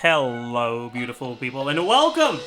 Hello, beautiful people, and welcome,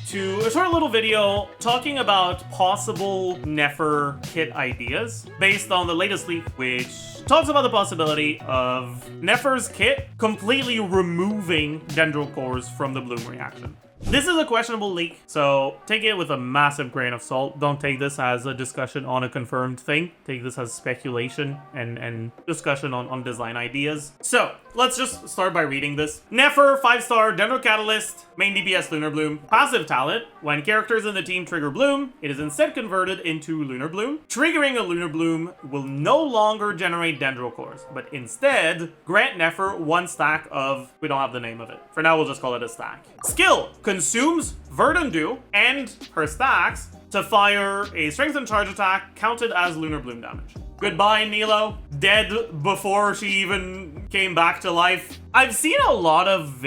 to a short little video talking about possible Nefer kit ideas based on the latest leak, which talks about the possibility of Nefer's kit completely removing dendral cores from the bloom reaction. This is a questionable leak, so take it with a massive grain of salt. Don't take this as a discussion on a confirmed thing. Take this as speculation and discussion on design ideas. So, let's just start by reading this. Nefer, 5-star, Dendro Catalyst, main DPS Lunar Bloom. Passive talent, when characters in the team trigger Bloom, it is instead converted into Lunar Bloom. Triggering a Lunar Bloom will no longer generate Dendro cores, but instead grant Nefer 1 stack of, we don't have the name of it. For now, we'll just call it a stack. Skill, consumes Verdant Dew and her stacks to fire a strength and charge attack counted as Lunar Bloom damage. Goodbye, Nilou. Dead before she even came back to life. I've seen a lot of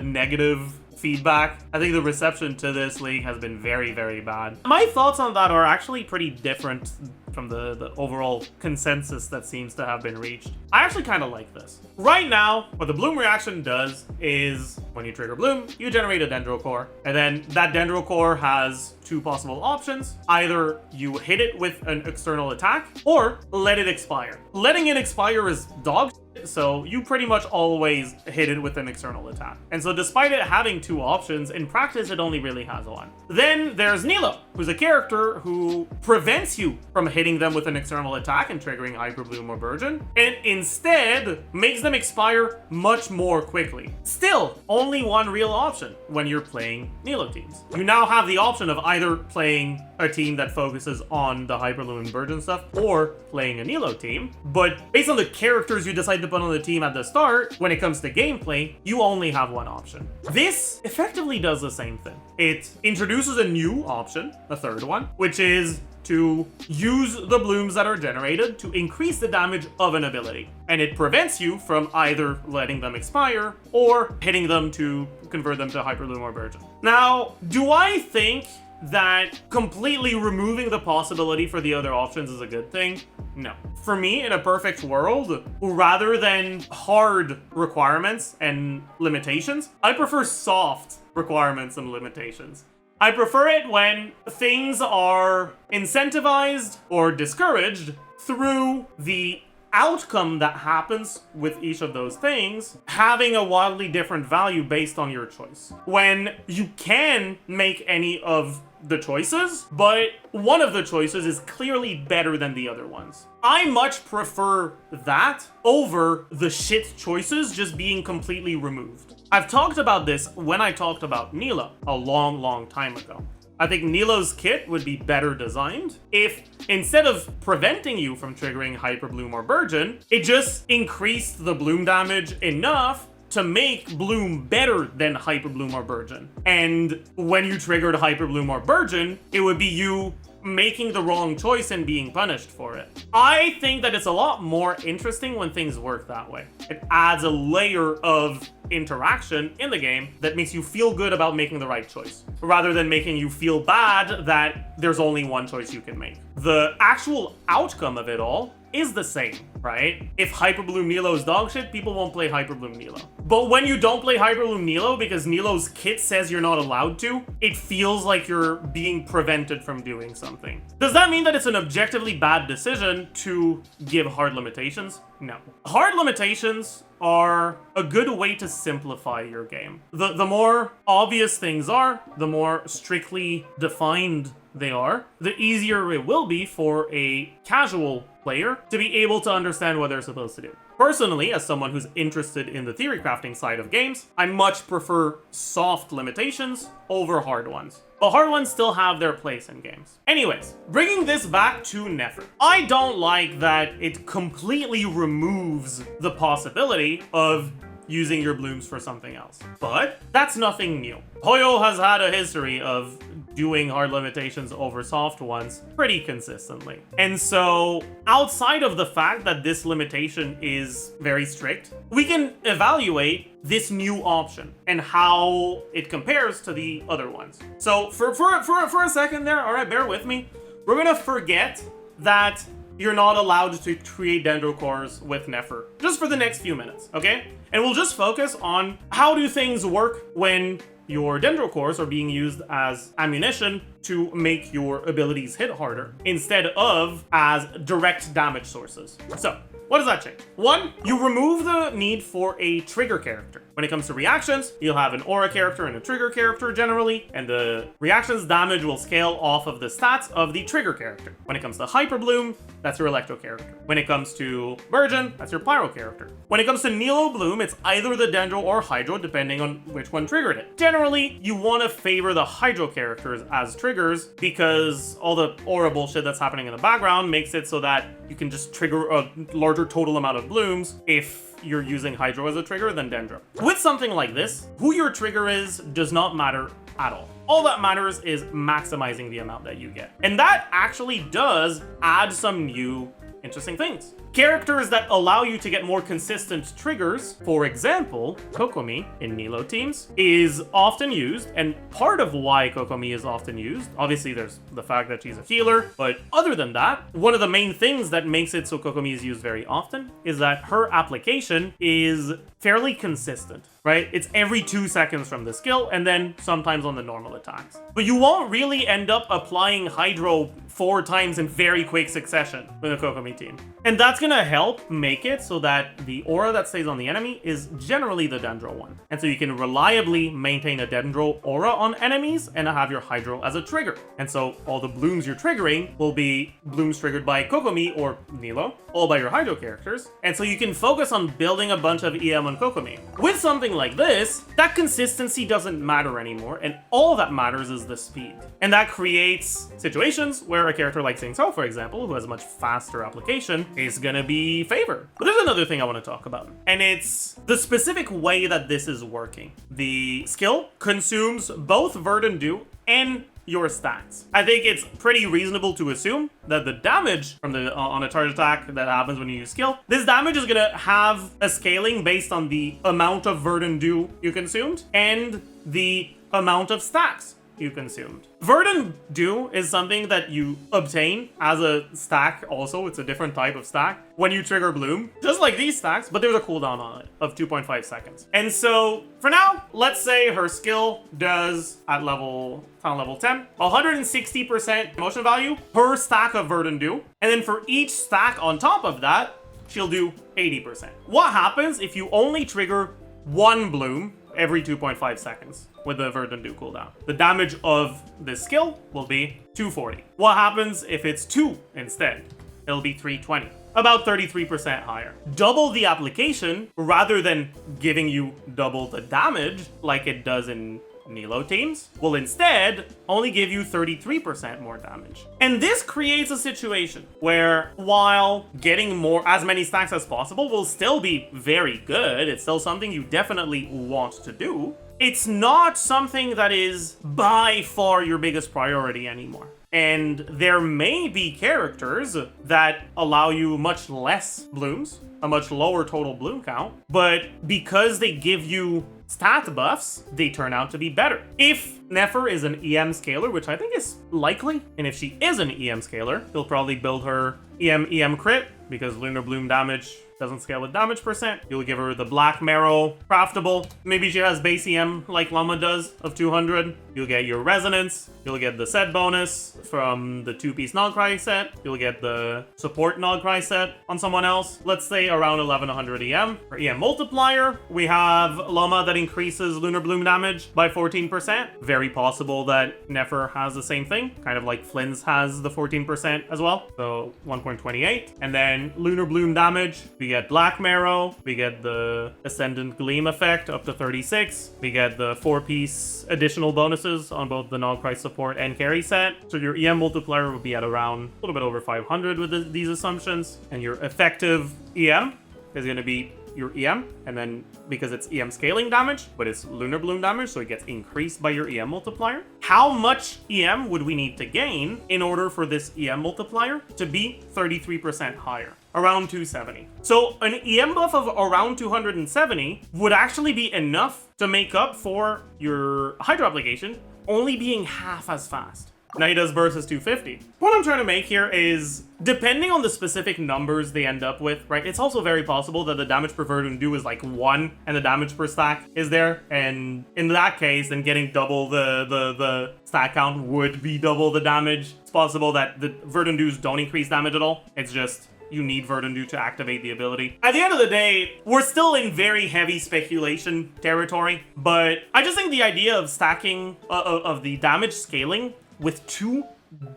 negative feedback. I think the reception to this leak has been very, very bad. My thoughts on that are actually pretty different from the overall consensus that seems to have been reached. I actually kind of like this. Right now, what the Bloom reaction does is when you trigger Bloom, you generate a Dendro core, and then that Dendro core has 2 possible options. Either you hit it with an external attack, or let it expire. Letting it expire is dog shit, so you pretty much always hit it with an external attack. And so despite it having 2 options, in practice it only really has 1. Then there's Nilou, who's a character who prevents you from hitting them with an external attack and triggering Hyper Bloom or Burgeon, and instead makes them expire much more quickly. Still, only 1 real option when you're playing Nilou teams. You now have the option of either playing a team that focuses on the Hyper Bloom and Burgeon stuff, or playing a Nilou team, but based on the characters you decide to put on the team at the start, when it comes to gameplay, you only have 1 option. This effectively does the same thing. It introduces a new option, a 3rd one, which is to use the blooms that are generated to increase the damage of an ability. And it prevents you from either letting them expire or hitting them to convert them to Hyper Bloom or Burgeon. Now, do I think that completely removing the possibility for the other options is a good thing? No. For me, in a perfect world, rather than hard requirements and limitations, I prefer soft requirements and limitations. I prefer it when things are incentivized or discouraged through the outcome that happens with each of those things having a wildly different value based on your choice. When you can make any of the choices, but one of the choices is clearly better than the other ones. I much prefer that over the shit choices just being completely removed. I've talked about this when I talked about Nilou a long time ago. I think Nilou's kit would be better designed if, instead of preventing you from triggering Hyper Bloom or Burgeon, it just increased the Bloom damage enough to make Bloom better than Hyper Bloom or Burgeon. And when you triggered Hyper Bloom or Burgeon, it would be you making the wrong choice and being punished for it. I think that it's a lot more interesting when things work that way. It adds a layer of interaction in the game that makes you feel good about making the right choice, rather than making you feel bad that there's only 1 choice you can make. The actual outcome of it all is the same, right? If Hyper Bloom Nilou is dog shit, people won't play Hyper Bloom Nilou. But when you don't play Hyper Bloom Nilou because Nilou's kit says you're not allowed to, it feels like you're being prevented from doing something. Does that mean that it's an objectively bad decision to give hard limitations? No. Hard limitations are a good way to simplify your game. The more obvious things are, the more strictly defined they are, the easier it will be for a casual player to be able to understand what they're supposed to do. Personally, as someone who's interested in the theory crafting side of games, I much prefer soft limitations over hard ones. But hard ones still have their place in games. Anyways, bringing this back to Nefer. I don't like that it completely removes the possibility of using your blooms for something else. But that's nothing new. Hoyo has had a history of doing hard limitations over soft ones pretty consistently. And so, outside of the fact that this limitation is very strict, we can evaluate this new option and how it compares to the other ones. So for a second there, all right, bear with me. We're gonna forget that you're not allowed to create dendro cores with Nefer, just for the next few minutes, okay? And we'll just focus on how do things work when your dendro cores are being used as ammunition to make your abilities hit harder, instead of as direct damage sources. So, what does that change? One, you remove the need for a trigger character. When it comes to reactions, you'll have an aura character and a trigger character generally, and the reactions damage will scale off of the stats of the trigger character. When it comes to Hyper Bloom, that's your Electro character. When it comes to Virgin, that's your Pyro character. When it comes to Nilou Bloom, it's either the Dendro or Hydro, depending on which one triggered it. Generally, you want to favor the Hydro characters as triggers, because all the aura bullshit that's happening in the background makes it so that you can just trigger a larger total amount of blooms if you're using Hydro as a trigger than Dendro. With something like this, who your trigger is does not matter at all. All that matters is maximizing the amount that you get. And that actually does add some new interesting things. Characters that allow you to get more consistent triggers, for example, Kokomi in Nilou teams, is often used, and part of why Kokomi is often used, obviously there's the fact that she's a healer, but other than that, one of the main things that makes it so Kokomi is used very often is that her application is fairly consistent, right? It's every 2 seconds from the skill, and then sometimes on the normal attacks. But you won't really end up applying Hydro 4 times in very quick succession with a Kokomi team. And that's gonna help make it so that the aura that stays on the enemy is generally the Dendro one. And so you can reliably maintain a Dendro aura on enemies and have your Hydro as a trigger. And so all the blooms you're triggering will be blooms triggered by Kokomi or Nilou, all by your Hydro characters. And so you can focus on building a bunch of EM on Kokomi. With something like this, that consistency doesn't matter anymore, and all that matters is the speed. And that creates situations where a character like Singso, for example, who has a much faster application, is gonna be favored. But there's another thing I want to talk about, and it's the specific way that this is working. The skill consumes both Verdant Dew and your stats. I think it's pretty reasonable to assume that the damage from the on a charge attack that happens when you use skill, this damage is gonna have a scaling based on the amount of Verdant Dew you consumed and the amount of stacks you consumed. Verdant Dew is something that you obtain as a stack also. It's a different type of stack when you trigger Bloom, just like these stacks, but there's a cooldown on it of 2.5 seconds. And so for now, let's say her skill does at level 10, 160% motion value per stack of Verdant Dew. And then for each stack on top of that, she'll do 80%. What happens if you only trigger one Bloom every 2.5 seconds with the Verdant Dew cooldown? The damage of this skill will be 240. What happens if it's 2 instead? It'll be 320. About 33% higher. Double the application rather than giving you double the damage like it does in Nilou teams will instead only give you 33% more damage. And this creates a situation where while getting as many stacks as possible will still be very good, it's still something you definitely want to do, it's not something that is by far your biggest priority anymore. And there may be characters that allow you much less blooms, a much lower total bloom count, but because they give you stat buffs, they turn out to be better. If Nefer is an EM scaler, which I think is likely, and if she is an EM scaler, he'll probably build her EM crit, because Lunar Bloom damage doesn't scale with damage percent. You'll give her the Black Marrow craftable. Maybe she has base EM like Llama does of 200. You'll get your Resonance. You'll get the set bonus from the 2-piece Nogcry set. You'll get the support Nogcry set on someone else. Let's say around 1100 EM. For EM multiplier, we have Llama that increases Lunar Bloom damage by 14%. Very possible that Nefer has the same thing, kind of like Flynn's has the 14% as well. So 1.28. And then Lunar Bloom damage, we get Black Marrow, we get the Ascendant Gleam effect up to 36, we get the 4-piece additional bonuses on both the Nogcry support and carry set. So your EM multiplier would be at around a little bit over 500 with these assumptions, and your effective EM is going to be your EM, and then because it's EM scaling damage, but it's Lunar Bloom damage, so it gets increased by your EM multiplier. How much EM would we need to gain in order for this EM multiplier to be 33% higher? Around 270. So an EM buff of around 270 would actually be enough to make up for your Hydro application only being half as fast. Now he does burst as 250. What I'm trying to make here is, depending on the specific numbers they end up with, right, it's also very possible that the damage per Verdun is like 1 and the damage per stack is there. And in that case, then getting double the stack count would be double the damage. It's possible that the Verdun don't increase damage at all. It's just you need Verdun to activate the ability. At the end of the day, we're still in very heavy speculation territory, but I just think the idea of stacking, of the damage scaling with 2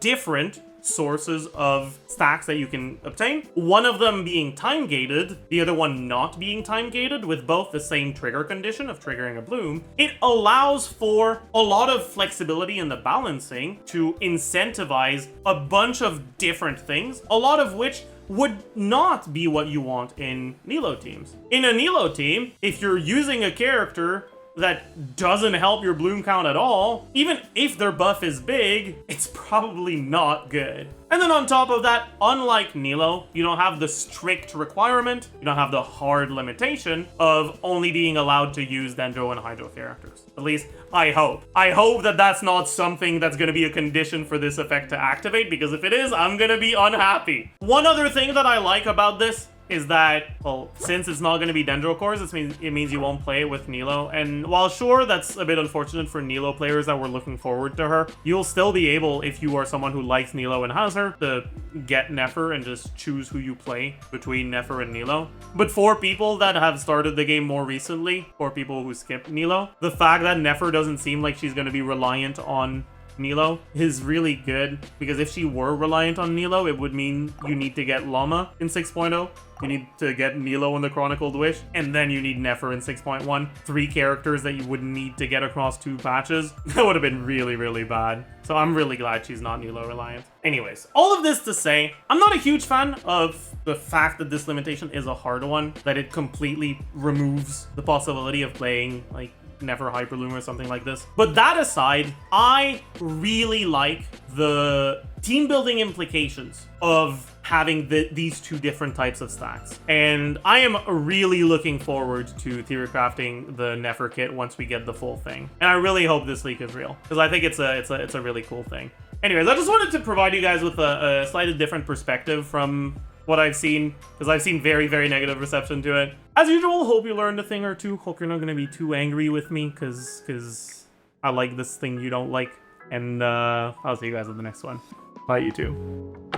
different sources of stacks that you can obtain, one of them being time gated, the other one not being time gated, with both the same trigger condition of triggering a bloom, it allows for a lot of flexibility in the balancing to incentivize a bunch of different things, a lot of which would not be what you want in Nilou teams. In a Nilou team, if you're using a character that doesn't help your bloom count at all, even if their buff is big, it's probably not good. And then on top of that, unlike Nilou, you don't have the strict requirement, you don't have the hard limitation of only being allowed to use Dendro and Hydro characters. At least, I hope. I hope that that's not something that's gonna be a condition for this effect to activate, because if it is, I'm gonna be unhappy. One other thing that I like about this is that, well, since it's not going to be Dendro cores, it means you won't play it with Nilou. And while sure, that's a bit unfortunate for Nilou players that were looking forward to her, you'll still be able, if you are someone who likes Nilou and has her, to get Nefer and just choose who you play between Nefer and Nilou. But for people that have started the game more recently, or people who skipped Nilou, the fact that Nefer doesn't seem like she's going to be reliant on Nilou is really good, because if she were reliant on Nilou, it would mean you need to get Llama in 6.0, you need to get Nilou in the Chronicled Wish, and then you need Nefer in 6.1. 3 characters that you would need to get across 2 patches. That would have been really, really bad. So I'm really glad she's not Nilou reliant. Anyways, all of this to say, I'm not a huge fan of the fact that this limitation is a hard one, that it completely removes the possibility of playing, like, Nefer Hyperloom or something like this. But that aside, I really like the team building implications of having these 2 different types of stacks. And I am really looking forward to theory crafting the Nefer kit once we get the full thing. And I really hope this leak is real, because I think it's a really cool thing. Anyways, I just wanted to provide you guys with a slightly different perspective from what I've seen, because I've seen very, very negative reception to it. As usual, hope you learned a thing or 2. Hope you're not going to be too angry with me, because I like this thing you don't like. And I'll see you guys in the next one. Bye, YouTube.